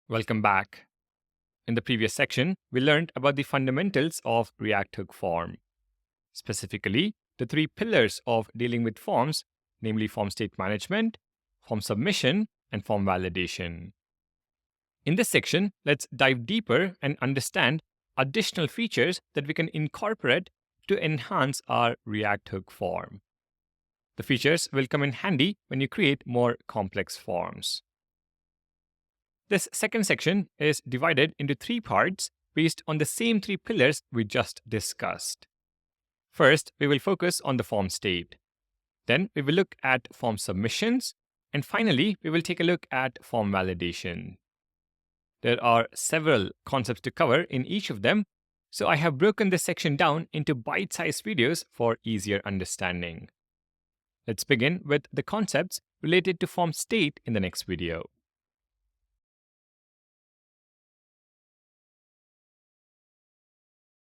Welcome back. In the previous section, we learned about the fundamentals of React Hook form, specifically the three pillars of dealing with forms, namely form state management, form submission, and form validation. In this section, let's dive deeper and understand additional features that we can incorporate to enhance our React Hook form. The features will come in handy when you create more complex forms. This second section is divided into three parts based on the same three pillars we just discussed. First, we will focus on the form state. Then we will look at form submissions. And finally, we will take a look at form validation. There are several concepts to cover in each of them, so I have broken this section down into bite-sized videos for easier understanding. Let's begin with the concepts related to form state in the next video.